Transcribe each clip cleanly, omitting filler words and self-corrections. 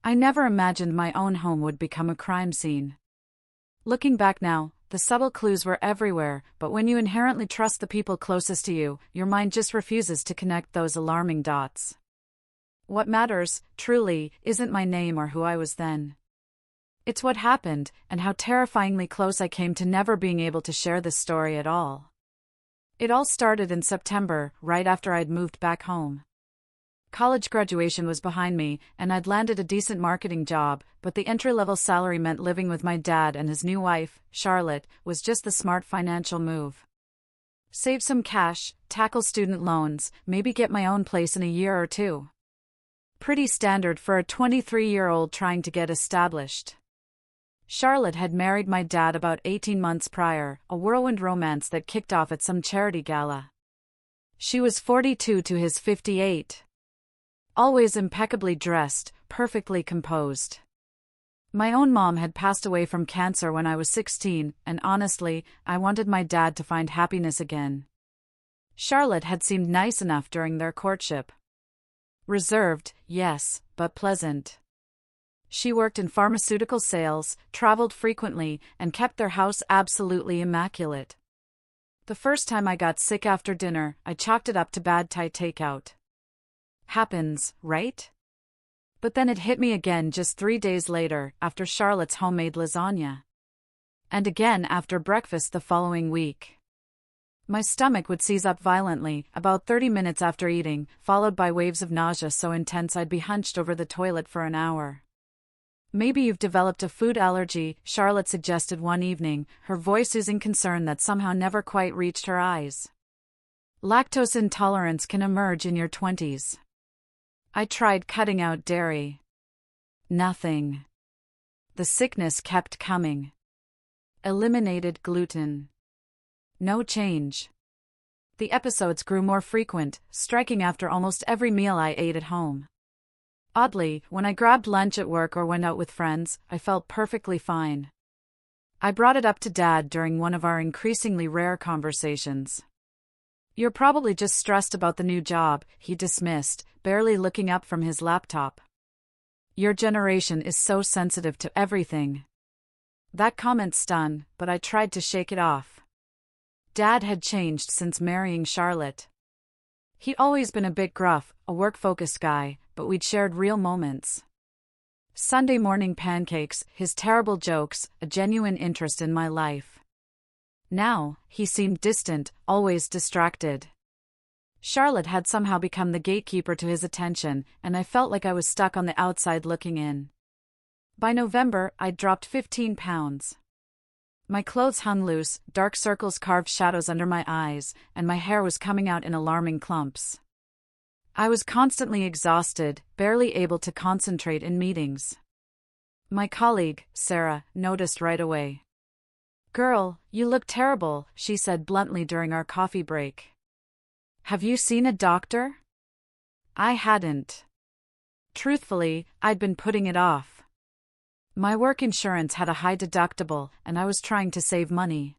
I never imagined my own home would become a crime scene. Looking back now, the subtle clues were everywhere, but when you inherently trust the people closest to you, your mind just refuses to connect those alarming dots. What matters, truly, isn't my name or who I was then. It's what happened, and how terrifyingly close I came to never being able to share this story at all. It all started in September, right after I'd moved back home. College graduation was behind me, and I'd landed a decent marketing job, but the entry-level salary meant living with my dad and his new wife, Charlotte, was just the smart financial move. Save some cash, tackle student loans, maybe get my own place in a year or two. Pretty standard for a 23-year-old trying to get established. Charlotte had married my dad about 18 months prior, a whirlwind romance that kicked off at some charity gala. She was 42 to his 58. Always impeccably dressed, perfectly composed. My own mom had passed away from cancer when I was 16, and honestly, I wanted my dad to find happiness again. Charlotte had seemed nice enough during their courtship. Reserved, yes, but pleasant. She worked in pharmaceutical sales, traveled frequently, and kept their house absolutely immaculate. The first time I got sick after dinner, I chalked it up to bad Thai takeout. Happens, right? But then it hit me again just 3 days later, after Charlotte's homemade lasagna. And again after breakfast the following week. My stomach would seize up violently, about 30 minutes after eating, followed by waves of nausea so intense I'd be hunched over the toilet for an hour. Maybe you've developed a food allergy, Charlotte suggested one evening, her voice oozing concern that somehow never quite reached her eyes. Lactose intolerance can emerge in your 20s. I tried cutting out dairy. Nothing. The sickness kept coming. Eliminated gluten. No change. The episodes grew more frequent, striking after almost every meal I ate at home. Oddly, when I grabbed lunch at work or went out with friends, I felt perfectly fine. I brought it up to Dad during one of our increasingly rare conversations. "You're probably just stressed about the new job," he dismissed, barely looking up from his laptop. "Your generation is so sensitive to everything." That comment stung, but I tried to shake it off. Dad had changed since marrying Charlotte. He'd always been a bit gruff, a work-focused guy, but we'd shared real moments. Sunday morning pancakes, his terrible jokes, a genuine interest in my life. Now, he seemed distant, always distracted. Charlotte had somehow become the gatekeeper to his attention, and I felt like I was stuck on the outside looking in. By November, I'd dropped 15 pounds. My clothes hung loose, dark circles carved shadows under my eyes, and my hair was coming out in alarming clumps. I was constantly exhausted, barely able to concentrate in meetings. My colleague, Sarah, noticed right away. "Girl, you look terrible," she said bluntly during our coffee break. "Have you seen a doctor?" I hadn't. Truthfully, I'd been putting it off. My work insurance had a high deductible, and I was trying to save money.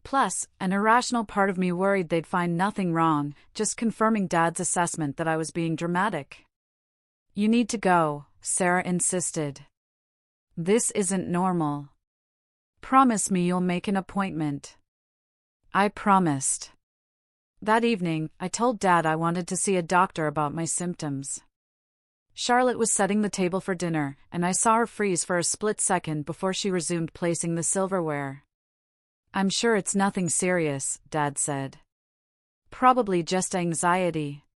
Plus, an irrational part of me worried they'd find nothing wrong, just confirming Dad's assessment that I was being dramatic. "You need to go," Sarah insisted. "This isn't normal. Promise me you'll make an appointment." I promised. That evening, I told Dad I wanted to see a doctor about my symptoms. Charlotte was setting the table for dinner, and I saw her freeze for a split second before she resumed placing the silverware. "I'm sure it's nothing serious," Dad said. "Probably just anxiety.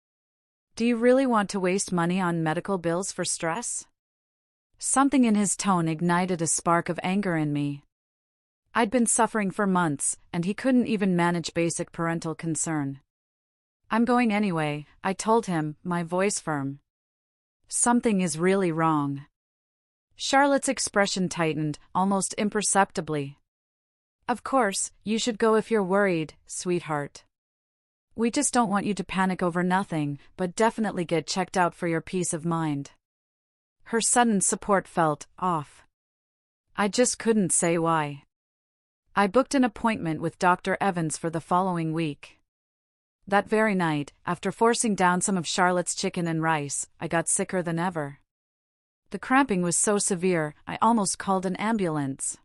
Do you really want to waste money on medical bills for stress?" Something in his tone ignited a spark of anger in me. I'd been suffering for months, and he couldn't even manage basic parental concern. "I'm going anyway," I told him, my voice firm. "Something is really wrong." Charlotte's expression tightened, almost imperceptibly. "Of course, you should go if you're worried, sweetheart. We just don't want you to panic over nothing, but definitely get checked out for your peace of mind." Her sudden support felt off. I just couldn't say why. I booked an appointment with Dr. Evans for the following week. That very night, after forcing down some of Charlotte's chicken and rice, I got sicker than ever. The cramping was so severe, I almost called an ambulance.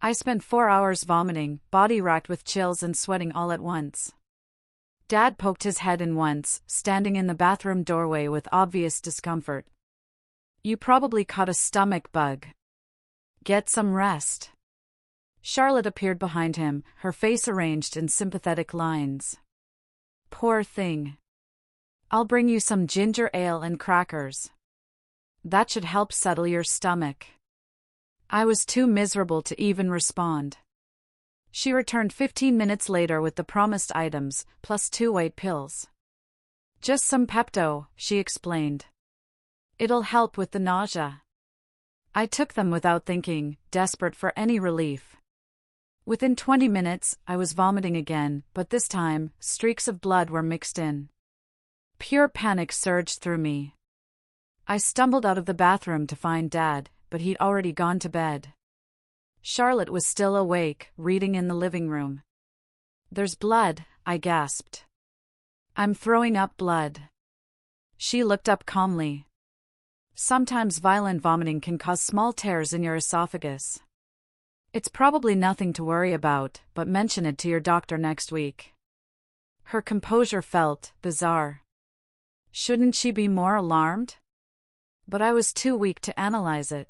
I spent 4 hours vomiting, body racked with chills and sweating all at once. Dad poked his head in once, standing in the bathroom doorway with obvious discomfort. You probably caught a stomach bug. Get some rest. Charlotte appeared behind him, her face arranged in sympathetic lines. Poor thing. I'll bring you some ginger ale and crackers. That should help settle your stomach. I was too miserable to even respond. She returned 15 minutes later with the promised items, plus 2 white pills. Just some Pepto, she explained. It'll help with the nausea. I took them without thinking, desperate for any relief. Within 20 minutes, I was vomiting again, but this time, streaks of blood were mixed in. Pure panic surged through me. I stumbled out of the bathroom to find Dad, but he'd already gone to bed. Charlotte was still awake, reading in the living room. There's blood, I gasped. I'm throwing up blood. She looked up calmly. Sometimes violent vomiting can cause small tears in your esophagus. It's probably nothing to worry about, but mention it to your doctor next week. Her composure felt bizarre. Shouldn't she be more alarmed? But I was too weak to analyze it.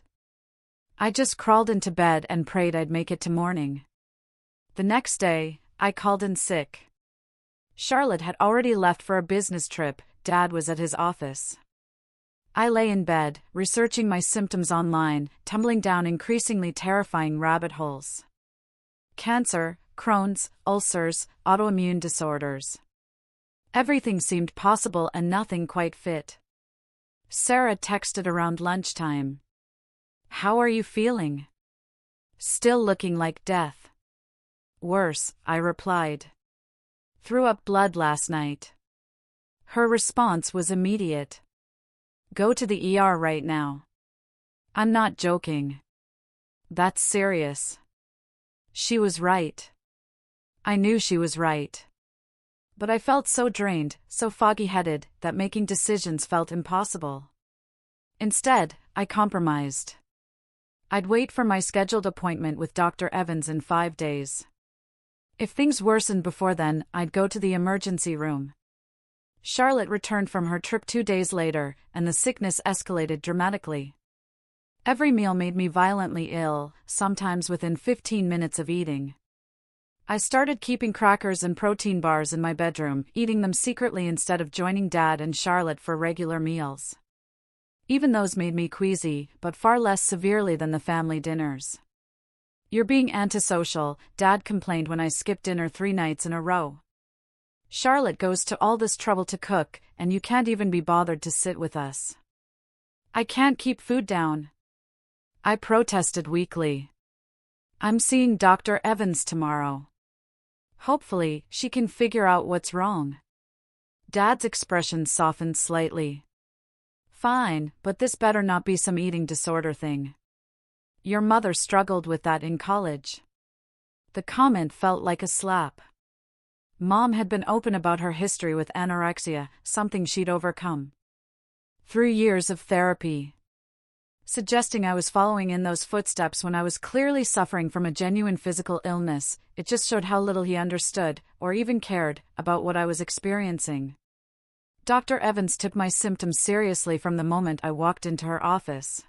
I just crawled into bed and prayed I'd make it to morning. The next day, I called in sick. Charlotte had already left for a business trip, Dad was at his office. I lay in bed, researching my symptoms online, tumbling down increasingly terrifying rabbit holes. Cancer, Crohn's, ulcers, autoimmune disorders. Everything seemed possible and nothing quite fit. Sarah texted around lunchtime. How are you feeling? Still looking like death. Worse, I replied. Threw up blood last night. Her response was immediate. Go to the ER right now. I'm not joking. That's serious. She was right. I knew she was right. But I felt so drained, so foggy-headed, that making decisions felt impossible. Instead, I compromised. I'd wait for my scheduled appointment with Dr. Evans in 5 days. If things worsened before then, I'd go to the emergency room. Charlotte returned from her trip 2 days later, and the sickness escalated dramatically. Every meal made me violently ill, sometimes within 15 minutes of eating. I started keeping crackers and protein bars in my bedroom, eating them secretly instead of joining Dad and Charlotte for regular meals. Even those made me queasy, but far less severely than the family dinners. You're being antisocial, Dad complained when I skipped dinner 3 nights in a row. Charlotte goes to all this trouble to cook, and you can't even be bothered to sit with us. I can't keep food down. I protested weakly. I'm seeing Dr. Evans tomorrow. Hopefully, she can figure out what's wrong. Dad's expression softened slightly. Fine, but this better not be some eating disorder thing. Your mother struggled with that in college. The comment felt like a slap. Mom had been open about her history with anorexia, something she'd overcome. Through years of therapy. Suggesting I was following in those footsteps when I was clearly suffering from a genuine physical illness, it just showed how little he understood, or even cared, about what I was experiencing. Dr. Evans took my symptoms seriously from the moment I walked into her office.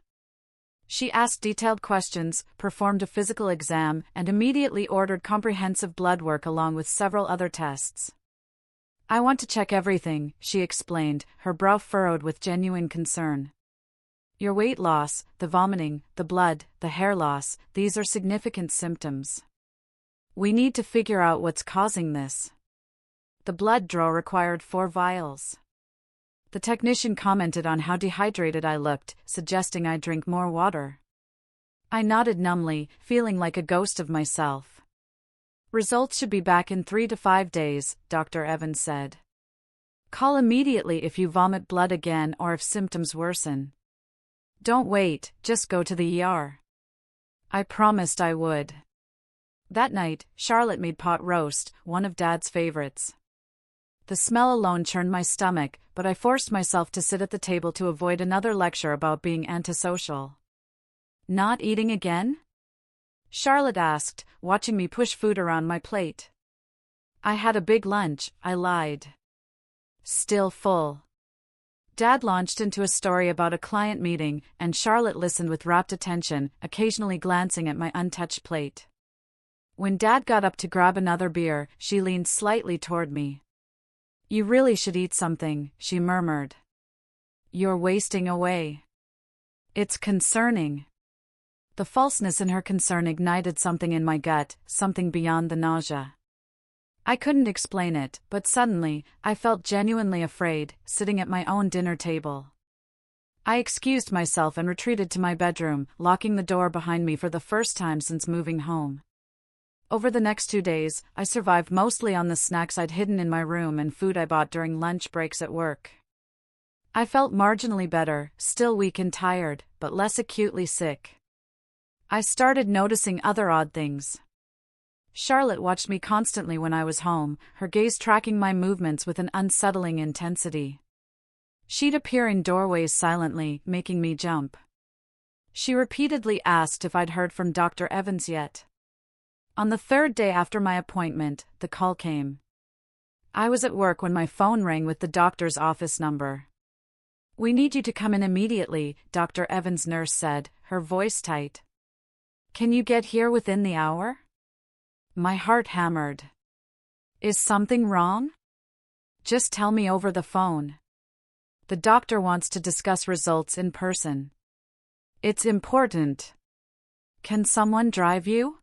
She asked detailed questions, performed a physical exam, and immediately ordered comprehensive blood work along with several other tests. I want to check everything, she explained, her brow furrowed with genuine concern. Your weight loss, the vomiting, the blood, the hair loss, these are significant symptoms. We need to figure out what's causing this. The blood draw required 4 vials. The technician commented on how dehydrated I looked, suggesting I drink more water. I nodded numbly, feeling like a ghost of myself. Results should be back in 3 to 5 days, Dr. Evans said. Call immediately if you vomit blood again or if symptoms worsen. Don't wait, just go to the ER. I promised I would. That night, Charlotte made pot roast, one of Dad's favorites. The smell alone churned my stomach, but I forced myself to sit at the table to avoid another lecture about being antisocial. Not eating again? Charlotte asked, watching me push food around my plate. I had a big lunch, I lied. Still full. Dad launched into a story about a client meeting, and Charlotte listened with rapt attention, occasionally glancing at my untouched plate. When Dad got up to grab another beer, she leaned slightly toward me. You really should eat something, she murmured. You're wasting away. It's concerning. The falseness in her concern ignited something in my gut, something beyond the nausea. I couldn't explain it, but suddenly, I felt genuinely afraid, sitting at my own dinner table. I excused myself and retreated to my bedroom, locking the door behind me for the first time since moving home. Over the next 2 days, I survived mostly on the snacks I'd hidden in my room and food I bought during lunch breaks at work. I felt marginally better, still weak and tired, but less acutely sick. I started noticing other odd things. Charlotte watched me constantly when I was home, her gaze tracking my movements with an unsettling intensity. She'd appear in doorways silently, making me jump. She repeatedly asked if I'd heard from Dr. Evans yet. On the 3rd day after my appointment, the call came. I was at work when my phone rang with the doctor's office number. We need you to come in immediately, Dr. Evans' nurse said, her voice tight. Can you get here within the hour? My heart hammered. Is something wrong? Just tell me over the phone. The doctor wants to discuss results in person. It's important. Can someone drive you?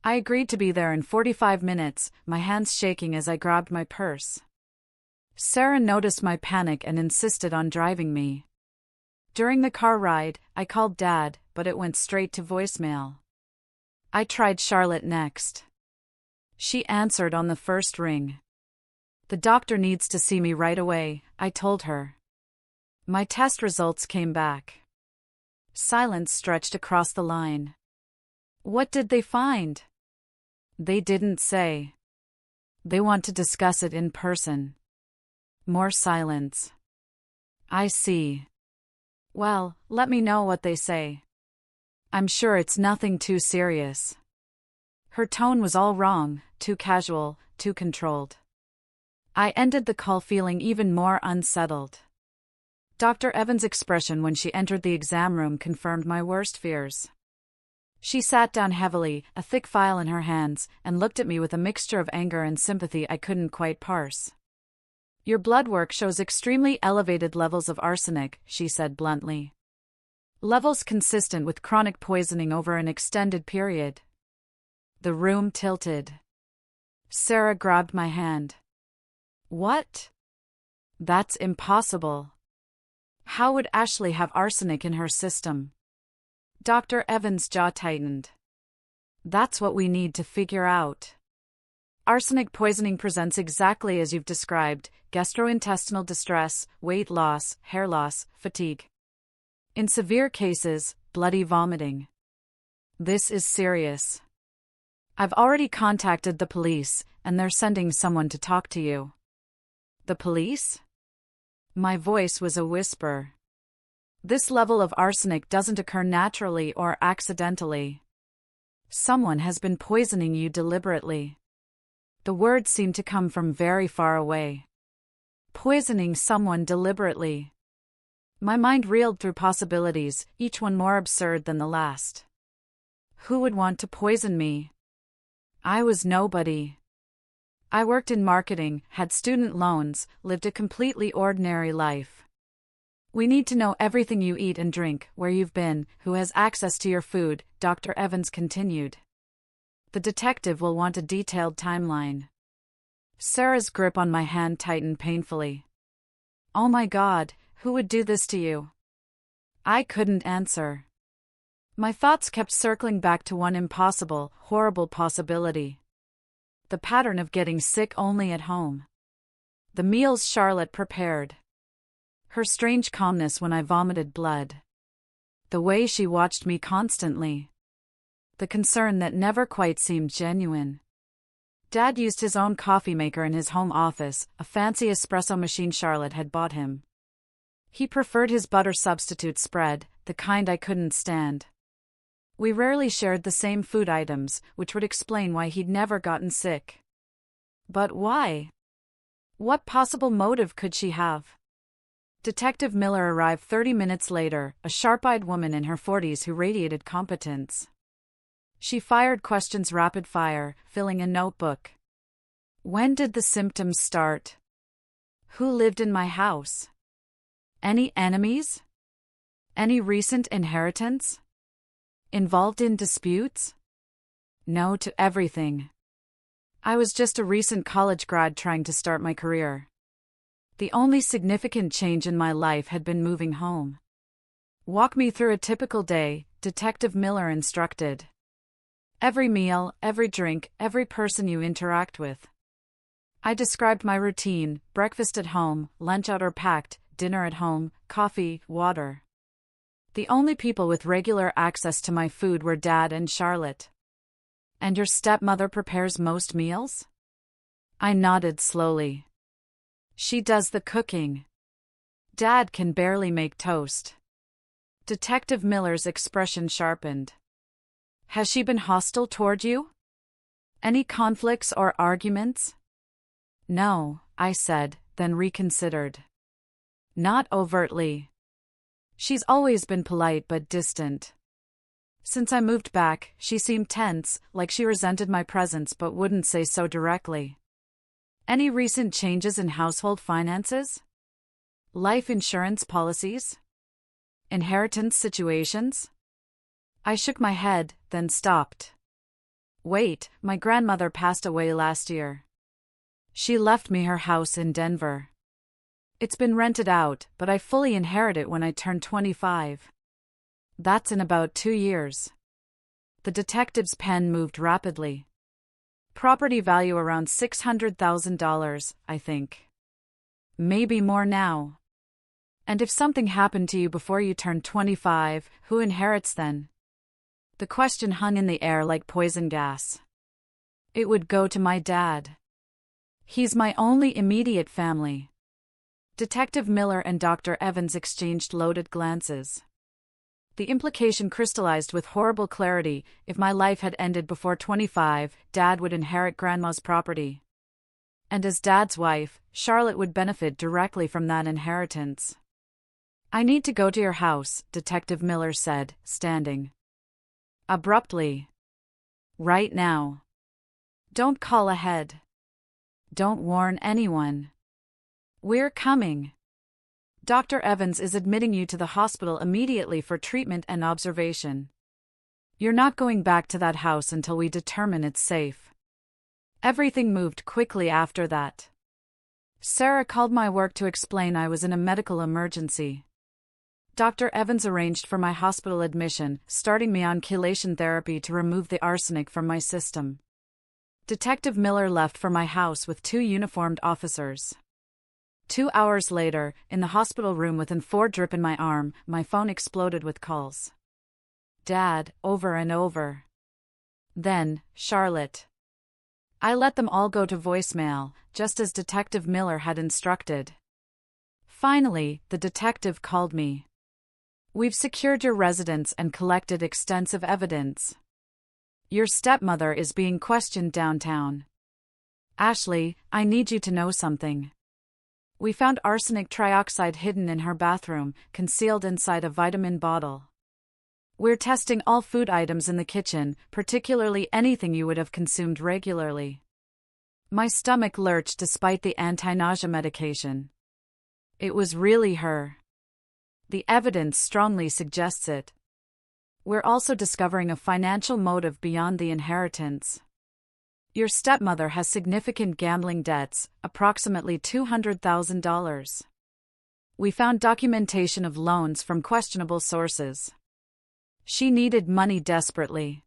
I agreed to be there in 45 minutes, my hands shaking as I grabbed my purse. Sarah noticed my panic and insisted on driving me. During the car ride, I called Dad, but it went straight to voicemail. I tried Charlotte next. She answered on the first ring. The doctor needs to see me right away, I told her. My test results came back. Silence stretched across the line. What did they find? They didn't say. They want to discuss it in person. More silence. I see. Well, let me know what they say. I'm sure it's nothing too serious. Her tone was all wrong, too casual, too controlled. I ended the call feeling even more unsettled. Dr. Evans' expression when she entered the exam room confirmed my worst fears. She sat down heavily, a thick file in her hands, and looked at me with a mixture of anger and sympathy I couldn't quite parse. Your blood work shows extremely elevated levels of arsenic, she said bluntly. Levels consistent with chronic poisoning over an extended period. The room tilted. Sarah grabbed my hand. What? That's impossible. How would Ashley have arsenic in her system? Dr. Evans' jaw tightened. That's what we need to figure out. Arsenic poisoning presents exactly as you've described: gastrointestinal distress, weight loss, hair loss, fatigue. In severe cases, bloody vomiting. This is serious. I've already contacted the police, and they're sending someone to talk to you. The police? My voice was a whisper. This level of arsenic doesn't occur naturally or accidentally. Someone has been poisoning you deliberately. The words seemed to come from very far away. Poisoning someone deliberately. My mind reeled through possibilities, each one more absurd than the last. Who would want to poison me? I was nobody. I worked in marketing, had student loans, lived a completely ordinary life. We need to know everything you eat and drink, where you've been, who has access to your food, Dr. Evans continued. The detective will want a detailed timeline. Sarah's grip on my hand tightened painfully. Oh my God, who would do this to you? I couldn't answer. My thoughts kept circling back to one impossible, horrible possibility. The pattern of getting sick only at home. The meals Charlotte prepared. Her strange calmness when I vomited blood. The way she watched me constantly. The concern that never quite seemed genuine. Dad used his own coffee maker in his home office, a fancy espresso machine Charlotte had bought him. He preferred his butter substitute spread, the kind I couldn't stand. We rarely shared the same food items, which would explain why he'd never gotten sick. But why? What possible motive could she have? Detective Miller arrived 30 minutes later, a sharp-eyed woman in her 40s who radiated competence. She fired questions rapid fire, filling a notebook. When did the symptoms start? Who lived in my house? Any enemies? Any recent inheritance? Involved in disputes? No to everything. I was just a recent college grad trying to start my career. The only significant change in my life had been moving home. Walk me through a typical day, Detective Miller instructed. Every meal, every drink, every person you interact with. I described my routine: breakfast at home, lunch out or packed, dinner at home, coffee, water. The only people with regular access to my food were Dad and Charlotte. And your stepmother prepares most meals? I nodded slowly. She does the cooking. Dad can barely make toast. Detective Miller's expression sharpened. Has she been hostile toward you? Any conflicts or arguments? No, I said, then reconsidered. Not overtly. She's always been polite but distant. Since I moved back, she seemed tense, like she resented my presence but wouldn't say so directly. Any recent changes in household finances? Life insurance policies? Inheritance situations? I shook my head, then stopped. Wait, my grandmother passed away last year. She left me her house in Denver. It's been rented out, but I fully inherit it when I turn 25. That's in about 2 years. The detective's pen moved rapidly. Property value around $600,000, I think. Maybe more now. And if something happened to you before you turned 25, who inherits then? The question hung in the air like poison gas. It would go to my dad. He's my only immediate family. Detective Miller and Dr. Evans exchanged loaded glances. The implication crystallized with horrible clarity: if my life had ended before 25, Dad would inherit Grandma's property. And as Dad's wife, Charlotte would benefit directly from that inheritance. I need to go to your house, Detective Miller said, standing. Abruptly. Right now. Don't call ahead. Don't warn anyone. We're coming. Dr. Evans is admitting you to the hospital immediately for treatment and observation. You're not going back to that house until we determine it's safe. Everything moved quickly after that. Sarah called my work to explain I was in a medical emergency. Dr. Evans arranged for my hospital admission, starting me on chelation therapy to remove the arsenic from my system. Detective Miller left for my house with 2 uniformed officers. 2 hours later, in the hospital room with an 4 drip in my arm, my phone exploded with calls. Dad, over and over. Then, Charlotte. I let them all go to voicemail, just as Detective Miller had instructed. Finally, the detective called me. We've secured your residence and collected extensive evidence. Your stepmother is being questioned downtown. Ashley, I need you to know something. We found arsenic trioxide hidden in her bathroom, concealed inside a vitamin bottle. We're testing all food items in the kitchen, particularly anything you would have consumed regularly. My stomach lurched despite the anti-nausea medication. It was really her. The evidence strongly suggests it. We're also discovering a financial motive beyond the inheritance. Your stepmother has significant gambling debts, approximately $200,000. We found documentation of loans from questionable sources. She needed money desperately.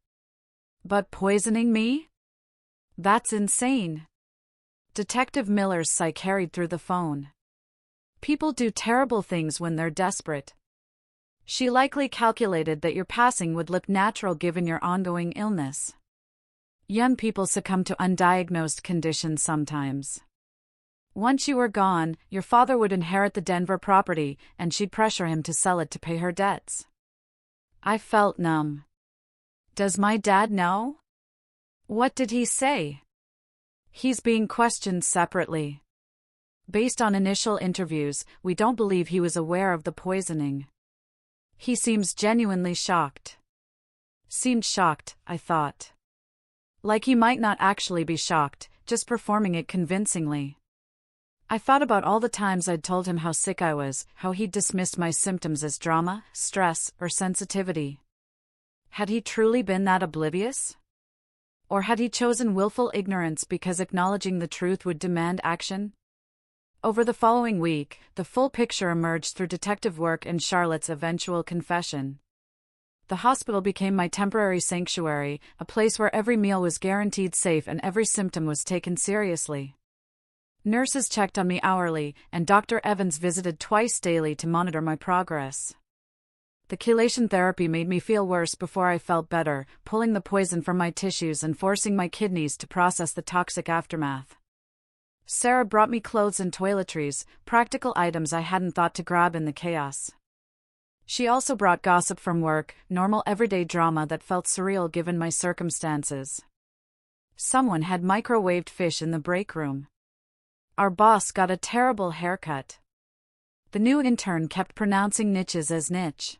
But poisoning me? That's insane. Detective Miller's sigh carried through the phone. People do terrible things when they're desperate. She likely calculated that your passing would look natural given your ongoing illness. Young people succumb to undiagnosed conditions sometimes. Once you were gone, your father would inherit the Denver property, and she'd pressure him to sell it to pay her debts. I felt numb. Does my dad know? What did he say? He's being questioned separately. Based on initial interviews, we don't believe he was aware of the poisoning. He seems genuinely shocked. Seemed shocked, I thought. Like he might not actually be shocked, just performing it convincingly. I thought about all the times I'd told him how sick I was, how he'd dismissed my symptoms as drama, stress, or sensitivity. Had he truly been that oblivious? Or had he chosen willful ignorance because acknowledging the truth would demand action? Over the following week, the full picture emerged through detective work and Charlotte's eventual confession. The hospital became my temporary sanctuary, a place where every meal was guaranteed safe and every symptom was taken seriously. Nurses checked on me hourly, and Dr. Evans visited twice daily to monitor my progress. The chelation therapy made me feel worse before I felt better, pulling the poison from my tissues and forcing my kidneys to process the toxic aftermath. Sarah brought me clothes and toiletries, practical items I hadn't thought to grab in the chaos. She also brought gossip from work, normal everyday drama that felt surreal given my circumstances. Someone had microwaved fish in the break room. Our boss got a terrible haircut. The new intern kept pronouncing niches as niche.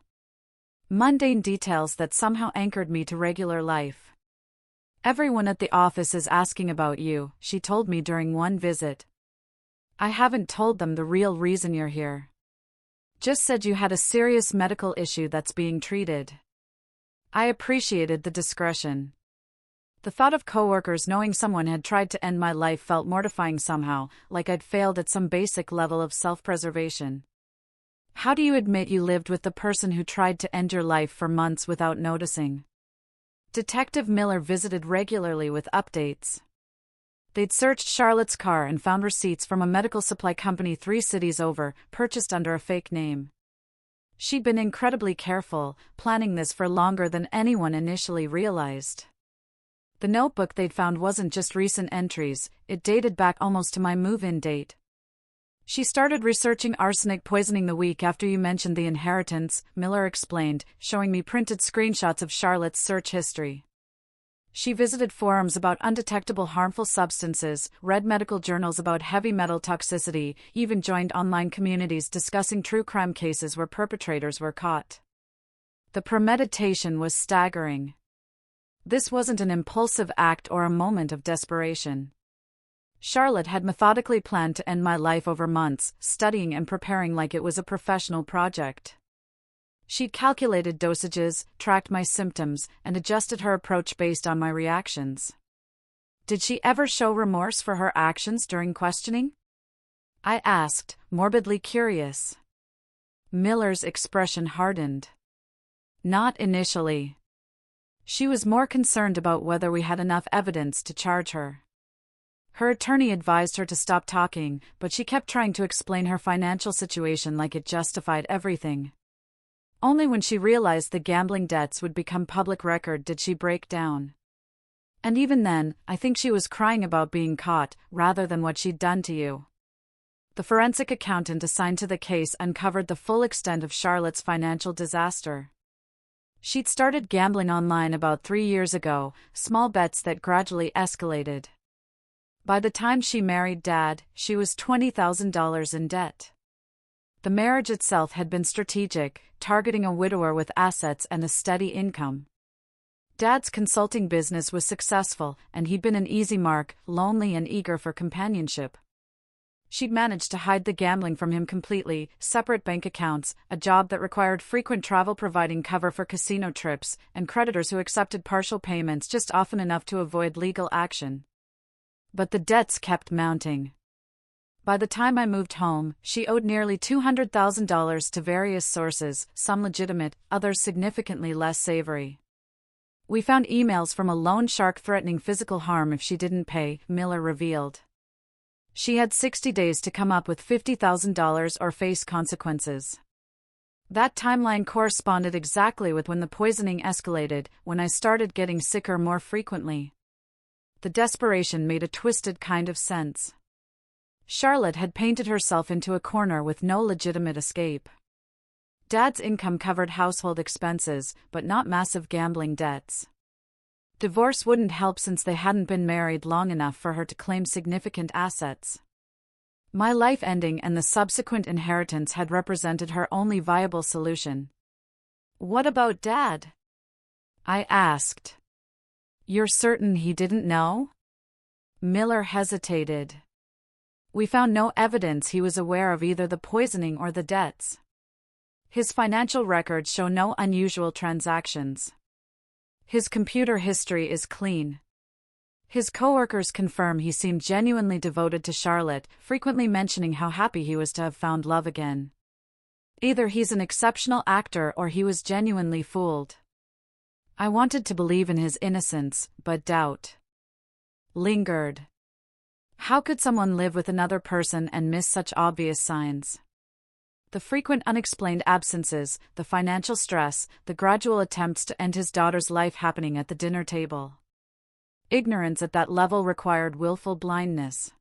Mundane details that somehow anchored me to regular life. Everyone at the office is asking about you, she told me during one visit. I haven't told them the real reason you're here. Just said you had a serious medical issue that's being treated. I appreciated the discretion. The thought of coworkers knowing someone had tried to end my life felt mortifying somehow, like I'd failed at some basic level of self-preservation. How do you admit you lived with the person who tried to end your life for months without noticing? Detective Miller visited regularly with updates. They'd searched Charlotte's car and found receipts from a medical supply company 3 cities over, purchased under a fake name. She'd been incredibly careful, planning this for longer than anyone initially realized. The notebook they'd found wasn't just recent entries, it dated back almost to my move-in date. She started researching arsenic poisoning the week after you mentioned the inheritance, Miller explained, showing me printed screenshots of Charlotte's search history. She visited forums about undetectable harmful substances, read medical journals about heavy metal toxicity, even joined online communities discussing true crime cases where perpetrators were caught. The premeditation was staggering. This wasn't an impulsive act or a moment of desperation. Charlotte had methodically planned to end my life over months, studying and preparing like it was a professional project. She'd calculated dosages, tracked my symptoms, and adjusted her approach based on my reactions. Did she ever show remorse for her actions during questioning? I asked, morbidly curious. Miller's expression hardened. Not initially. She was more concerned about whether we had enough evidence to charge her. Her attorney advised her to stop talking, but she kept trying to explain her financial situation like it justified everything. Only when she realized the gambling debts would become public record did she break down. And even then, I think she was crying about being caught, rather than what she'd done to you. The forensic accountant assigned to the case uncovered the full extent of Charlotte's financial disaster. She'd started gambling online about 3 years ago, small bets that gradually escalated. By the time she married Dad, she was $20,000 in debt. The marriage itself had been strategic, targeting a widower with assets and a steady income. Dad's consulting business was successful, and he'd been an easy mark, lonely and eager for companionship. She'd managed to hide the gambling from him completely, separate bank accounts, a job that required frequent travel providing cover for casino trips, and creditors who accepted partial payments just often enough to avoid legal action. But the debts kept mounting. By the time I moved home, she owed nearly $200,000 to various sources, some legitimate, others significantly less savory. We found emails from a loan shark threatening physical harm if she didn't pay, Miller revealed. She had 60 days to come up with $50,000 or face consequences. That timeline corresponded exactly with when the poisoning escalated, when I started getting sicker more frequently. The desperation made a twisted kind of sense. Charlotte had painted herself into a corner with no legitimate escape. Dad's income covered household expenses, but not massive gambling debts. Divorce wouldn't help since they hadn't been married long enough for her to claim significant assets. My life ending and the subsequent inheritance had represented her only viable solution. "What about Dad?" I asked. "You're certain he didn't know?" Miller hesitated. "We found no evidence he was aware of either the poisoning or the debts. His financial records show no unusual transactions. His computer history is clean. His coworkers confirm he seemed genuinely devoted to Charlotte, frequently mentioning how happy he was to have found love again. Either he's an exceptional actor or he was genuinely fooled." I wanted to believe in his innocence, but doubt lingered. How could someone live with another person and miss such obvious signs? The frequent unexplained absences, the financial stress, the gradual attempts to end his daughter's life happening at the dinner table. Ignorance at that level required willful blindness.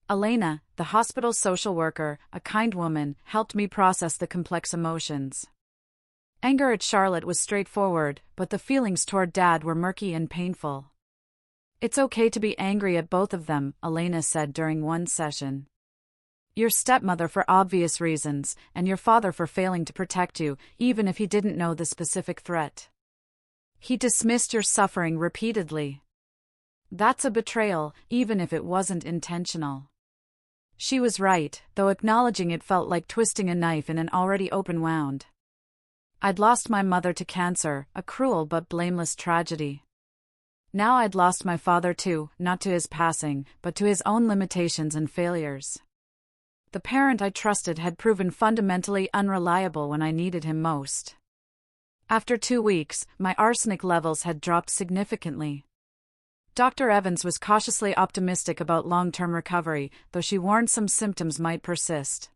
Elena, the hospital social worker, a kind woman, helped me process the complex emotions. Anger at Charlotte was straightforward, but the feelings toward Dad were murky and painful. "It's okay to be angry at both of them," Elena said during one session. "Your stepmother for obvious reasons, and your father for failing to protect you, even if he didn't know the specific threat. He dismissed your suffering repeatedly. That's a betrayal, even if it wasn't intentional." She was right, though acknowledging it felt like twisting a knife in an already open wound. I'd lost my mother to cancer, a cruel but blameless tragedy. Now I'd lost my father too, not to his passing, but to his own limitations and failures. The parent I trusted had proven fundamentally unreliable when I needed him most. After 2 weeks, my arsenic levels had dropped significantly. Dr. Evans was cautiously optimistic about long-term recovery, though she warned some symptoms might persist.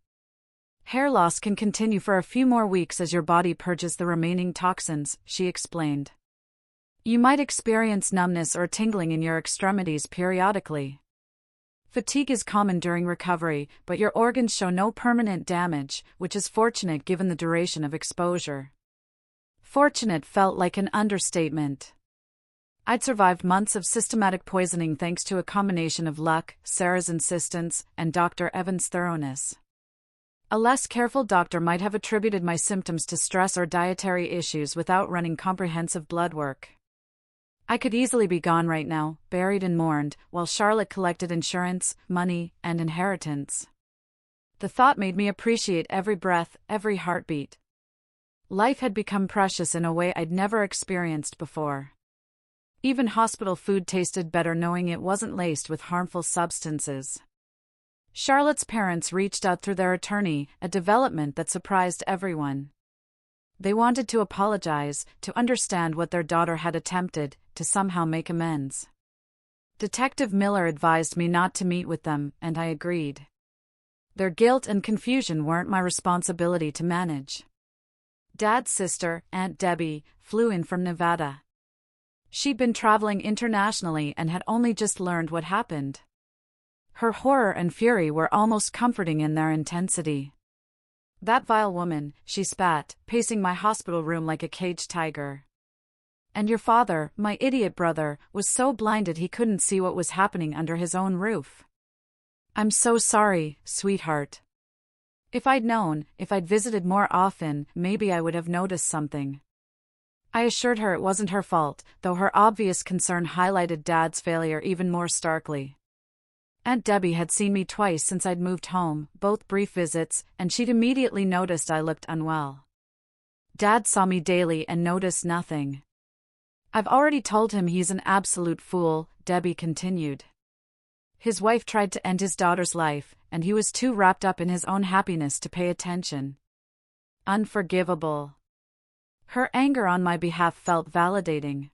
"Hair loss can continue for a few more weeks as your body purges the remaining toxins," she explained. "You might experience numbness or tingling in your extremities periodically. Fatigue is common during recovery, but your organs show no permanent damage, which is fortunate given the duration of exposure." Fortunate felt like an understatement. I'd survived months of systematic poisoning thanks to a combination of luck, Sarah's insistence, and Dr. Evans' thoroughness. A less careful doctor might have attributed my symptoms to stress or dietary issues without running comprehensive blood work. I could easily be gone right now, buried and mourned, while Charlotte collected insurance, money, and inheritance. The thought made me appreciate every breath, every heartbeat. Life had become precious in a way I'd never experienced before. Even hospital food tasted better knowing it wasn't laced with harmful substances. Charlotte's parents reached out through their attorney, a development that surprised everyone. They wanted to apologize, to understand what their daughter had attempted, to somehow make amends. Detective Miller advised me not to meet with them, and I agreed. Their guilt and confusion weren't my responsibility to manage. Dad's sister, Aunt Debbie, flew in from Nevada. She'd been traveling internationally and had only just learned what happened. Her horror and fury were almost comforting in their intensity. "That vile woman," she spat, pacing my hospital room like a caged tiger. "And your father, my idiot brother, was so blinded he couldn't see what was happening under his own roof. I'm so sorry, sweetheart. If I'd known, if I'd visited more often, maybe I would have noticed something." I assured her it wasn't her fault, though her obvious concern highlighted Dad's failure even more starkly. Aunt Debbie had seen me twice since I'd moved home, both brief visits, and she'd immediately noticed I looked unwell. Dad saw me daily and noticed nothing. "I've already told him he's an absolute fool," Debbie continued. "His wife tried to end his daughter's life, and he was too wrapped up in his own happiness to pay attention. Unforgivable." Her anger on my behalf felt validating.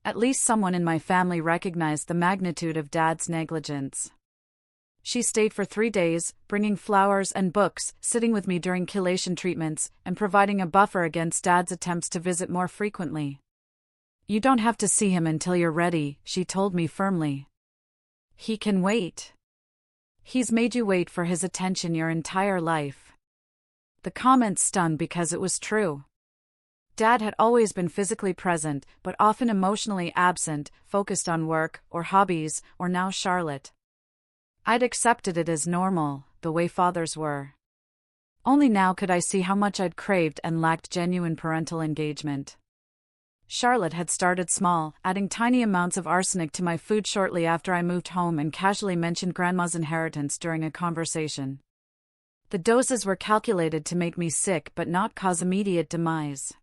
At least someone in my family recognized the magnitude of Dad's negligence. She stayed for 3 days, bringing flowers and books, sitting with me during chelation treatments, and providing a buffer against Dad's attempts to visit more frequently. You don't have to see him until you're ready, she told me firmly. He can wait. He's made you wait for his attention your entire life. The comment stung because it was true. Dad had always been physically present, but often emotionally absent, focused on work, or hobbies, or now Charlotte. I'd accepted it as normal, the way fathers were. Only now could I see how much I'd craved and lacked genuine parental engagement. Charlotte had started small, adding tiny amounts of arsenic to my food shortly after I moved home and casually mentioned Grandma's inheritance during a conversation. The doses were calculated to make me sick but not cause immediate demise.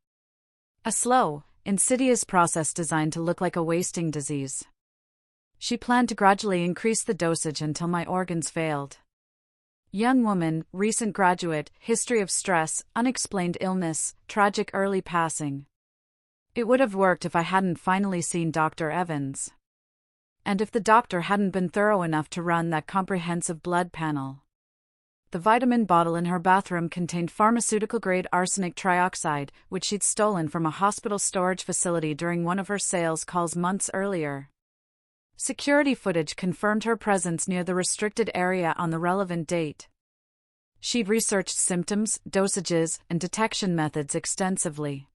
A slow, insidious process designed to look like a wasting disease. She planned to gradually increase the dosage until my organs failed. Young woman, recent graduate, history of stress, unexplained illness, tragic early passing. It would have worked if I hadn't finally seen Dr. Evans. And if the doctor hadn't been thorough enough to run that comprehensive blood panel. The vitamin bottle in her bathroom contained pharmaceutical-grade arsenic trioxide, which she'd stolen from a hospital storage facility during one of her sales calls months earlier. Security footage confirmed her presence near the restricted area on the relevant date. She'd researched symptoms, dosages, and detection methods extensively.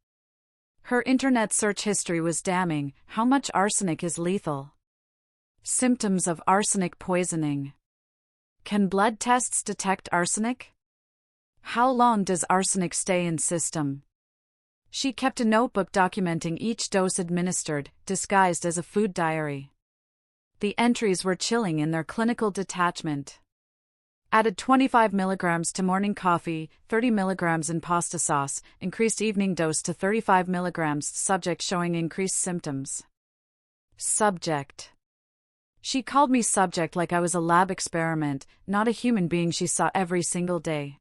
Her internet search history was damning. How much arsenic is lethal? Symptoms of arsenic poisoning. Can blood tests detect arsenic? How long does arsenic stay in system? She kept a notebook documenting each dose administered, disguised as a food diary. The entries were chilling in their clinical detachment. Added 25 milligrams to morning coffee, 30 milligrams in pasta sauce, increased evening dose to 35 milligrams, subject showing increased symptoms. Subject. She called me subject like I was a lab experiment, not a human being she saw every single day.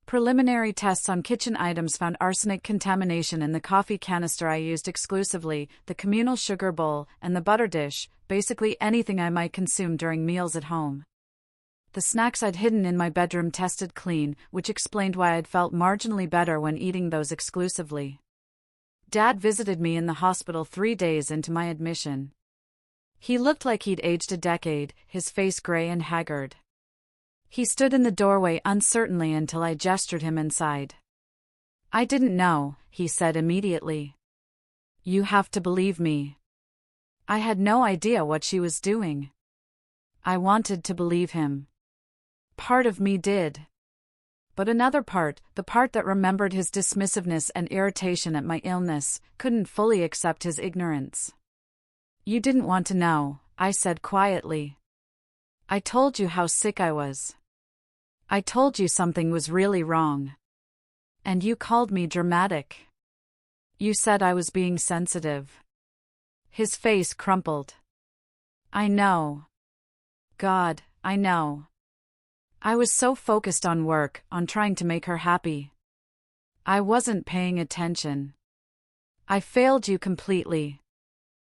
Preliminary tests on kitchen items found arsenic contamination in the coffee canister I used exclusively, the communal sugar bowl, and the butter dish, basically anything I might consume during meals at home. The snacks I'd hidden in my bedroom tested clean, which explained why I'd felt marginally better when eating those exclusively. Dad visited me in the hospital 3 days into my admission. He looked like he'd aged a decade, his face gray and haggard. He stood in the doorway uncertainly until I gestured him inside. I didn't know, he said immediately. You have to believe me. I had no idea what she was doing. I wanted to believe him. Part of me did. But another part, the part that remembered his dismissiveness and irritation at my illness, couldn't fully accept his ignorance. You didn't want to know, I said quietly. I told you how sick I was. I told you something was really wrong. And you called me dramatic. You said I was being sensitive. His face crumpled. I know. God, I know. I was so focused on work, on trying to make her happy. I wasn't paying attention. I failed you completely.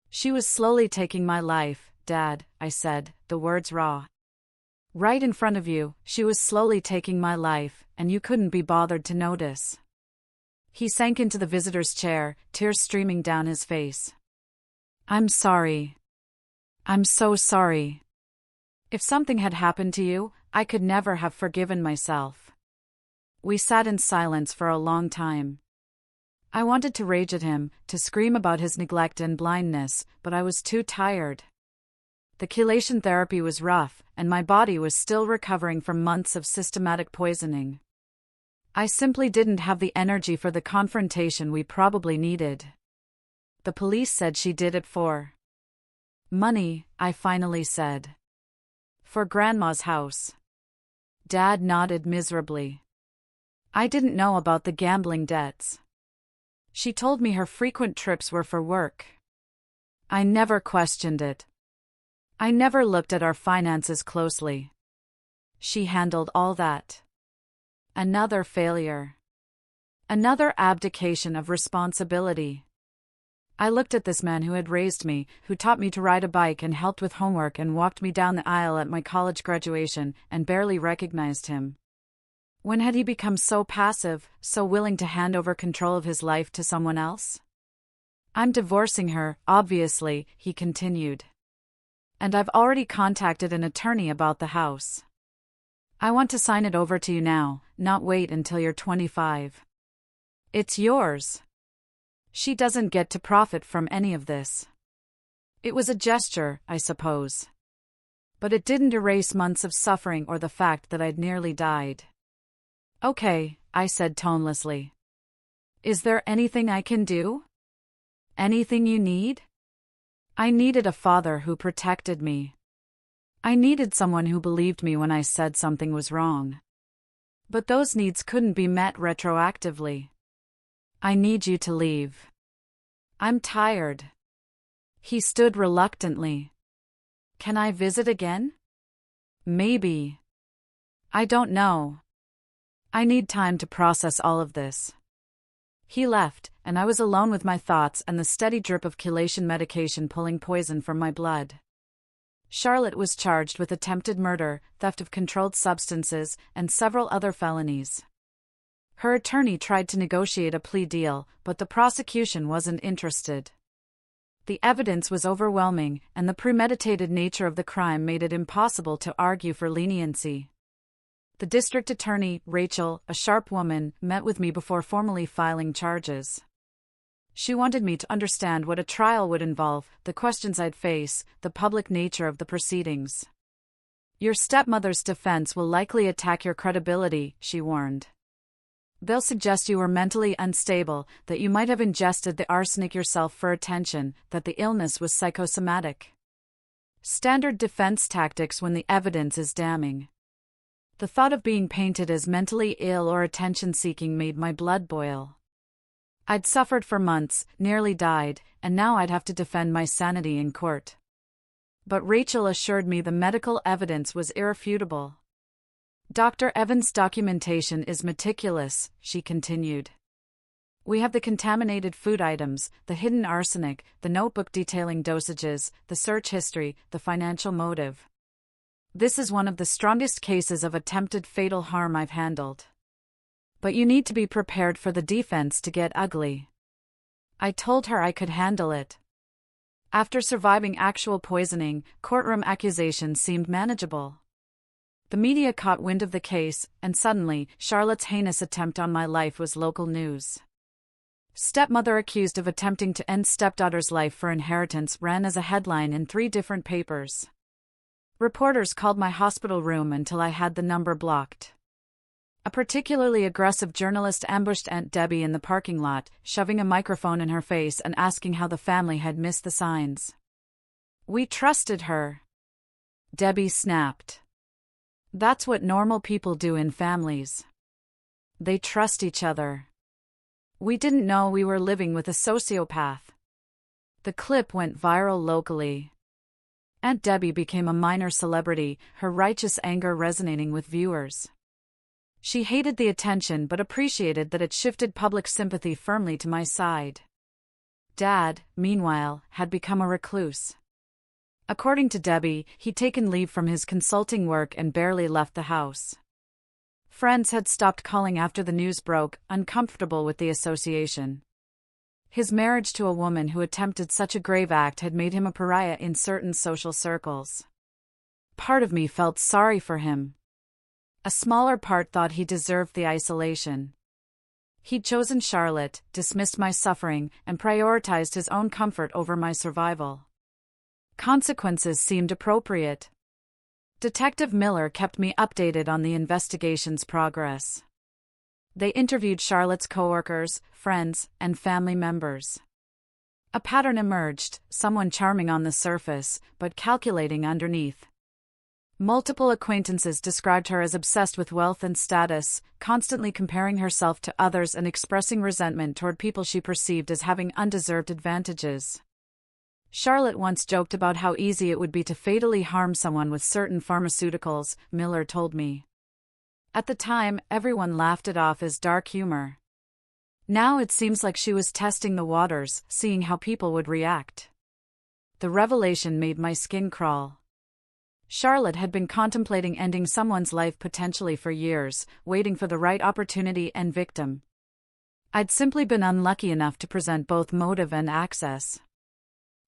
She was slowly taking my life, Dad, I said, the words raw. Right in front of you, she was slowly taking my life, and you couldn't be bothered to notice. He sank into the visitor's chair, tears streaming down his face. I'm sorry. I'm so sorry. If something had happened to you, I could never have forgiven myself. We sat in silence for a long time. I wanted to rage at him, to scream about his neglect and blindness, but I was too tired. The chelation therapy was rough, and my body was still recovering from months of systematic poisoning. I simply didn't have the energy for the confrontation we probably needed. The police said she did it for money, I finally said. For Grandma's house. Dad nodded miserably. I didn't know about the gambling debts. She told me her frequent trips were for work. I never questioned it. I never looked at our finances closely. She handled all that. Another failure. Another abdication of responsibility. I looked at this man who had raised me, who taught me to ride a bike and helped with homework and walked me down the aisle at my college graduation, and barely recognized him. When had he become so passive, so willing to hand over control of his life to someone else? I'm divorcing her, obviously, he continued. And I've already contacted an attorney about the house. I want to sign it over to you now, not wait until you're 25. It's yours. She doesn't get to profit from any of this. It was a gesture, I suppose. But it didn't erase months of suffering or the fact that I'd nearly died. Okay, I said tonelessly. Is there anything I can do? Anything you need? I needed a father who protected me. I needed someone who believed me when I said something was wrong. But those needs couldn't be met retroactively. I need you to leave. I'm tired. He stood reluctantly. Can I visit again? Maybe. I don't know. I need time to process all of this. He left, and I was alone with my thoughts and the steady drip of chelation medication pulling poison from my blood. Charlotte was charged with attempted murder, theft of controlled substances, and several other felonies. Her attorney tried to negotiate a plea deal, but the prosecution wasn't interested. The evidence was overwhelming, and the premeditated nature of the crime made it impossible to argue for leniency. The district attorney, Rachel, a sharp woman, met with me before formally filing charges. She wanted me to understand what a trial would involve, the questions I'd face, the public nature of the proceedings. Your stepmother's defense will likely attack your credibility, she warned. They'll suggest you were mentally unstable, that you might have ingested the arsenic yourself for attention, that the illness was psychosomatic. Standard defense tactics when the evidence is damning. The thought of being painted as mentally ill or attention-seeking made my blood boil. I'd suffered for months, nearly died, and now I'd have to defend my sanity in court. But Rachel assured me the medical evidence was irrefutable. Dr. Evans' documentation is meticulous, she continued. We have the contaminated food items, the hidden arsenic, the notebook detailing dosages, the search history, the financial motive. This is one of the strongest cases of attempted fatal harm I've handled. But you need to be prepared for the defense to get ugly. I told her I could handle it. After surviving actual poisoning, courtroom accusations seemed manageable. The media caught wind of the case, and suddenly, Charlotte's heinous attempt on my life was local news. Stepmother accused of attempting to end stepdaughter's life for inheritance ran as a headline in 3 different papers. Reporters called my hospital room until I had the number blocked. A particularly aggressive journalist ambushed Aunt Debbie in the parking lot, shoving a microphone in her face and asking how the family had missed the signs. We trusted her. Debbie snapped. That's what normal people do in families. They trust each other. We didn't know we were living with a sociopath. The clip went viral locally. Aunt Debbie became a minor celebrity, her righteous anger resonating with viewers. She hated the attention but appreciated that it shifted public sympathy firmly to my side. Dad, meanwhile, had become a recluse. According to Debbie, he'd taken leave from his consulting work and barely left the house. Friends had stopped calling after the news broke, uncomfortable with the association. His marriage to a woman who attempted such a grave act had made him a pariah in certain social circles. Part of me felt sorry for him. A smaller part thought he deserved the isolation. He'd chosen Charlotte, dismissed my suffering, and prioritized his own comfort over my survival. Consequences seemed appropriate. Detective Miller kept me updated on the investigation's progress. They interviewed Charlotte's coworkers, friends, and family members. A pattern emerged, someone charming on the surface, but calculating underneath. Multiple acquaintances described her as obsessed with wealth and status, constantly comparing herself to others and expressing resentment toward people she perceived as having undeserved advantages. Charlotte once joked about how easy it would be to fatally harm someone with certain pharmaceuticals, Miller told me. At the time, everyone laughed it off as dark humor. Now it seems like she was testing the waters, seeing how people would react. The revelation made my skin crawl. Charlotte had been contemplating ending someone's life potentially for years, waiting for the right opportunity and victim. I'd simply been unlucky enough to present both motive and access.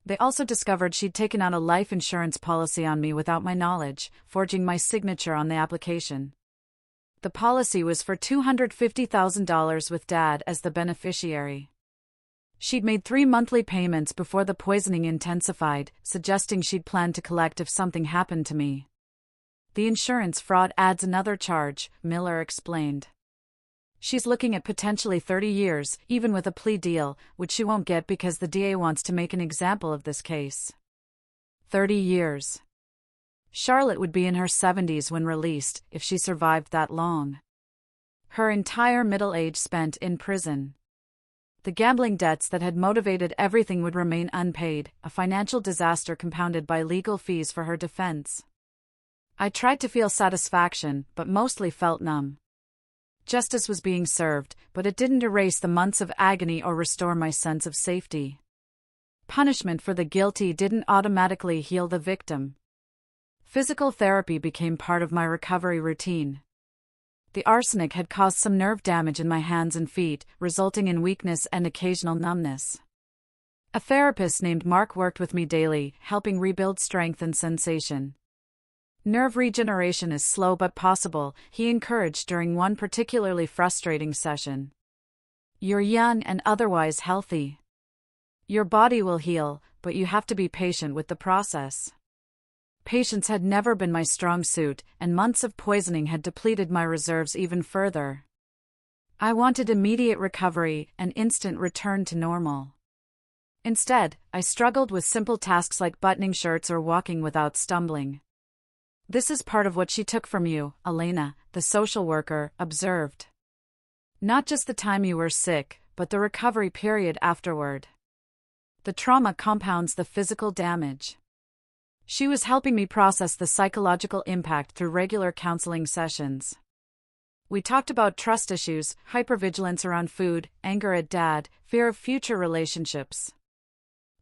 They also discovered she'd taken out a life insurance policy on me without my knowledge, forging my signature on the application. The policy was for $250,000 with Dad as the beneficiary. She'd made 3 monthly payments before the poisoning intensified, suggesting she'd planned to collect if something happened to me. The insurance fraud adds another charge, Miller explained. She's looking at potentially 30 years, even with a plea deal, which she won't get because the DA wants to make an example of this case. 30 years. Charlotte would be in her 70s when released, if she survived that long. Her entire middle age spent in prison. The gambling debts that had motivated everything would remain unpaid, a financial disaster compounded by legal fees for her defense. I tried to feel satisfaction, but mostly felt numb. Justice was being served, but it didn't erase the months of agony or restore my sense of safety. Punishment for the guilty didn't automatically heal the victim. Physical therapy became part of my recovery routine. The arsenic had caused some nerve damage in my hands and feet, resulting in weakness and occasional numbness. A therapist named Mark worked with me daily, helping rebuild strength and sensation. Nerve regeneration is slow but possible, he encouraged during one particularly frustrating session. You're young and otherwise healthy. Your body will heal, but you have to be patient with the process. Patience had never been my strong suit, and months of poisoning had depleted my reserves even further. I wanted immediate recovery, an instant return to normal. Instead, I struggled with simple tasks like buttoning shirts or walking without stumbling. This is part of what she took from you, Elena, the social worker, observed. Not just the time you were sick, but the recovery period afterward. The trauma compounds the physical damage. She was helping me process the psychological impact through regular counseling sessions. We talked about trust issues, hypervigilance around food, anger at Dad, fear of future relationships.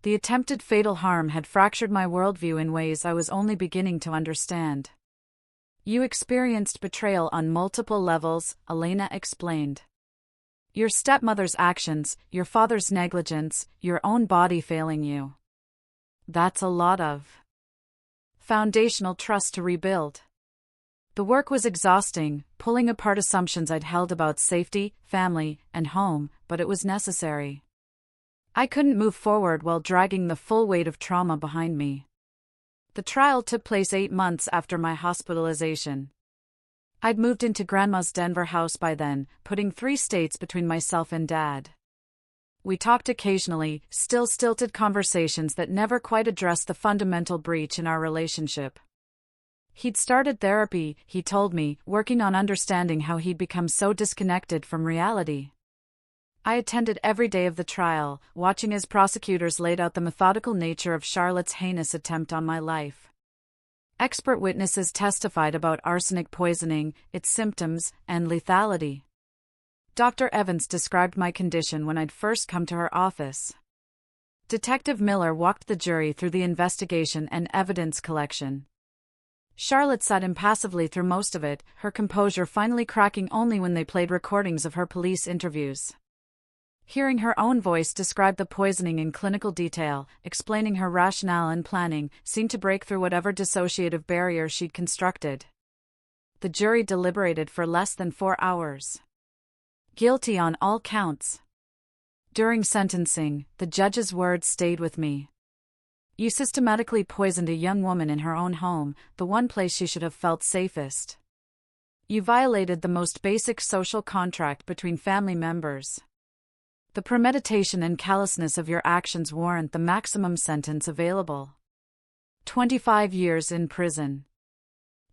The attempted fatal harm had fractured my worldview in ways I was only beginning to understand. You experienced betrayal on multiple levels, Elena explained. Your stepmother's actions, your father's negligence, your own body failing you. That's a lot of foundational trust to rebuild. The work was exhausting, pulling apart assumptions I'd held about safety, family, and home, but it was necessary. I couldn't move forward while dragging the full weight of trauma behind me. The trial took place 8 months after my hospitalization. I'd moved into Grandma's Denver house by then, putting 3 states between myself and Dad. We talked occasionally, still stilted conversations that never quite addressed the fundamental breach in our relationship. He'd started therapy, he told me, working on understanding how he'd become so disconnected from reality. I attended every day of the trial, watching as prosecutors laid out the methodical nature of Charlotte's heinous attempt on my life. Expert witnesses testified about arsenic poisoning, its symptoms, and lethality. Dr. Evans described my condition when I'd first come to her office. Detective Miller walked the jury through the investigation and evidence collection. Charlotte sat impassively through most of it, her composure finally cracking only when they played recordings of her police interviews. Hearing her own voice describe the poisoning in clinical detail, explaining her rationale and planning, seemed to break through whatever dissociative barrier she'd constructed. The jury deliberated for less than 4 hours. Guilty on all counts. During sentencing, the judge's words stayed with me. You systematically poisoned a young woman in her own home, the one place she should have felt safest. You violated the most basic social contract between family members. The premeditation and callousness of your actions warrant the maximum sentence available. 25 years in prison.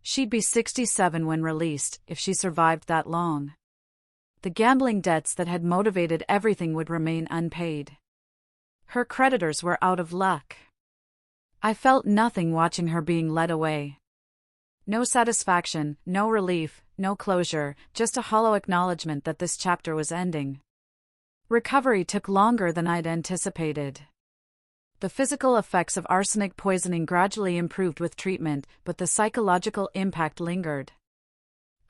She'd be 67 when released, if she survived that long. The gambling debts that had motivated everything would remain unpaid. Her creditors were out of luck. I felt nothing watching her being led away. No satisfaction, no relief, no closure, just a hollow acknowledgement that this chapter was ending. Recovery took longer than I'd anticipated. The physical effects of arsenic poisoning gradually improved with treatment, but the psychological impact lingered.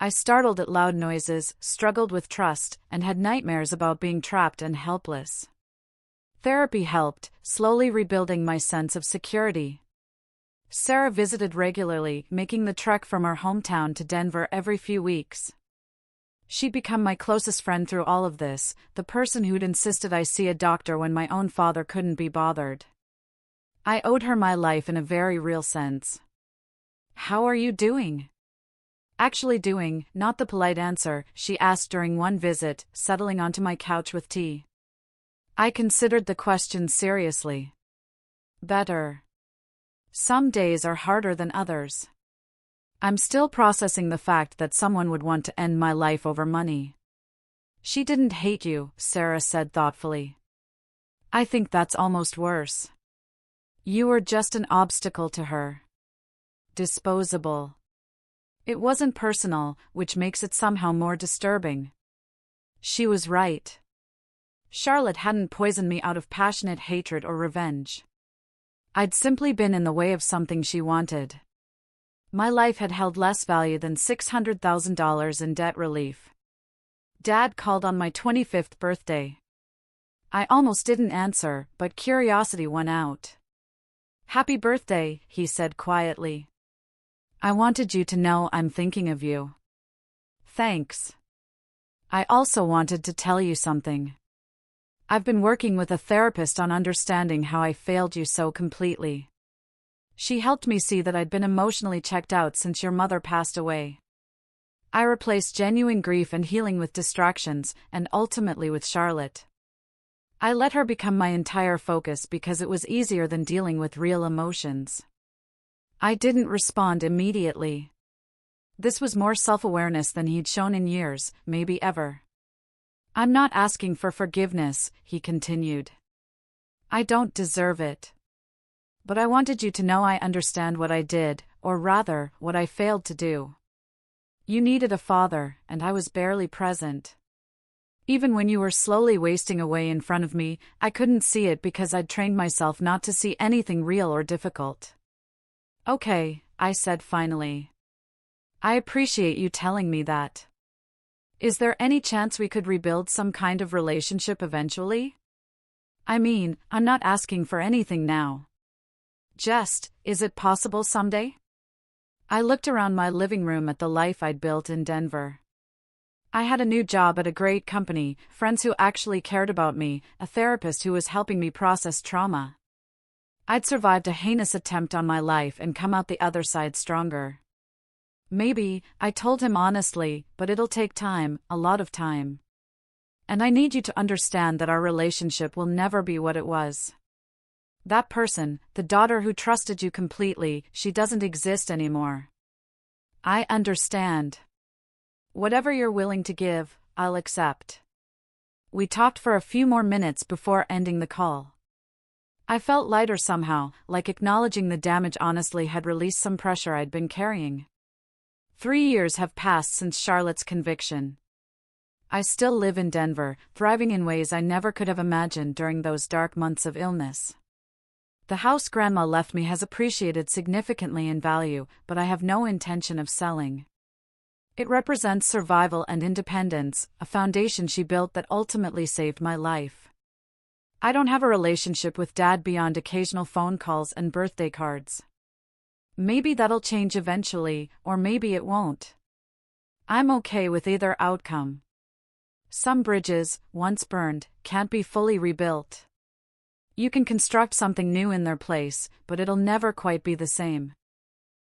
I startled at loud noises, struggled with trust, and had nightmares about being trapped and helpless. Therapy helped, slowly rebuilding my sense of security. Sarah visited regularly, making the trek from our hometown to Denver every few weeks. She'd become my closest friend through all of this, the person who'd insisted I see a doctor when my own father couldn't be bothered. I owed her my life in a very real sense. "How are you doing?" "Actually doing," not the polite answer, she asked during one visit, settling onto my couch with tea. I considered the question seriously. "Better. Some days are harder than others. I'm still processing the fact that someone would want to end my life over money." "She didn't hate you," Sarah said thoughtfully. "I think that's almost worse. You were just an obstacle to her. Disposable. It wasn't personal, which makes it somehow more disturbing." She was right. Charlotte hadn't poisoned me out of passionate hatred or revenge. I'd simply been in the way of something she wanted. My life had held less value than $600,000 in debt relief. Dad called on my 25th birthday. I almost didn't answer, but curiosity won out. "Happy birthday," he said quietly. "I wanted you to know I'm thinking of you." "Thanks. I also wanted to tell you something. I've been working with a therapist on understanding how I failed you so completely. She helped me see that I'd been emotionally checked out since your mother passed away. I replaced genuine grief and healing with distractions, and ultimately with Charlotte. I let her become my entire focus because it was easier than dealing with real emotions." I didn't respond immediately. This was more self-awareness than he'd shown in years, maybe ever. "I'm not asking for forgiveness," he continued. "I don't deserve it. But I wanted you to know I understand what I did, or rather, what I failed to do. You needed a father, and I was barely present. Even when you were slowly wasting away in front of me, I couldn't see it because I'd trained myself not to see anything real or difficult." "Okay," I said finally. "I appreciate you telling me that. Is there any chance we could rebuild some kind of relationship eventually? I mean, I'm not asking for anything now. Just, is it possible someday?" I looked around my living room at the life I'd built in Denver. I had a new job at a great company, friends who actually cared about me, a therapist who was helping me process trauma. I'd survived a heinous attempt on my life and come out the other side stronger. "Maybe," I told him honestly, "but it'll take time, a lot of time. And I need you to understand that our relationship will never be what it was. That person, the daughter who trusted you completely, she doesn't exist anymore." "I understand. Whatever you're willing to give, I'll accept." We talked for a few more minutes before ending the call. I felt lighter somehow, like acknowledging the damage honestly had released some pressure I'd been carrying. 3 years have passed since Charlotte's conviction. I still live in Denver, thriving in ways I never could have imagined during those dark months of illness. The house Grandma left me has appreciated significantly in value, but I have no intention of selling. It represents survival and independence, a foundation she built that ultimately saved my life. I don't have a relationship with Dad beyond occasional phone calls and birthday cards. Maybe that'll change eventually, or maybe it won't. I'm okay with either outcome. Some bridges, once burned, can't be fully rebuilt. You can construct something new in their place, but it'll never quite be the same.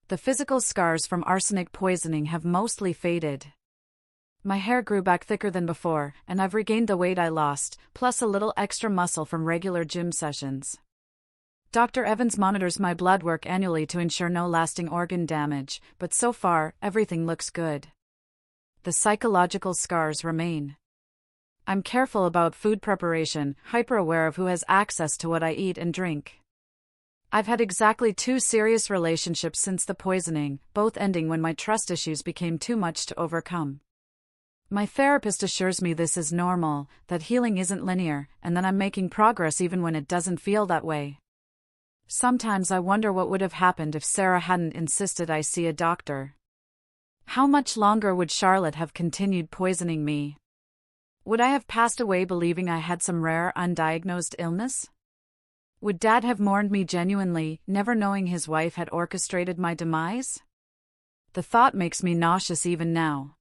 The physical scars from arsenic poisoning have mostly faded. My hair grew back thicker than before, and I've regained the weight I lost, plus a little extra muscle from regular gym sessions. Dr. Evans monitors my blood work annually to ensure no lasting organ damage, but so far, everything looks good. The psychological scars remain. I'm careful about food preparation, hyper-aware of who has access to what I eat and drink. I've had exactly 2 serious relationships since the poisoning, both ending when my trust issues became too much to overcome. My therapist assures me this is normal, that healing isn't linear, and that I'm making progress even when it doesn't feel that way. Sometimes I wonder what would have happened if Sarah hadn't insisted I see a doctor. How much longer would Charlotte have continued poisoning me? Would I have passed away believing I had some rare, undiagnosed illness? Would Dad have mourned me genuinely, never knowing his wife had orchestrated my demise? The thought makes me nauseous even now.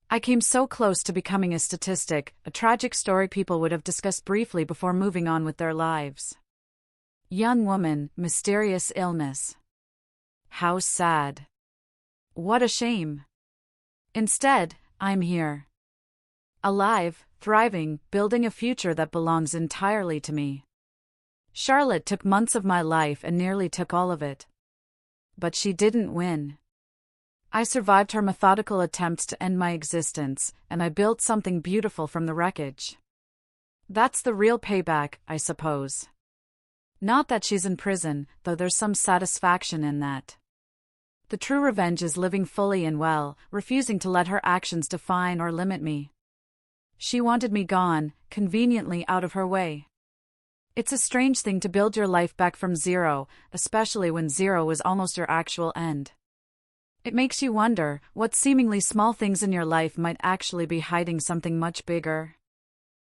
I came so close to becoming a statistic, a tragic story people would have discussed briefly before moving on with their lives. Young woman, mysterious illness. How sad. What a shame. Instead, I'm here. Alive, thriving, building a future that belongs entirely to me. Charlotte took months of my life and nearly took all of it. But she didn't win. I survived her methodical attempts to end my existence, and I built something beautiful from the wreckage. That's the real payback, I suppose. Not that she's in prison, though there's some satisfaction in that. The true revenge is living fully and well, refusing to let her actions define or limit me. She wanted me gone, conveniently out of her way. It's a strange thing to build your life back from zero, especially when zero is almost your actual end. It makes you wonder what seemingly small things in your life might actually be hiding something much bigger.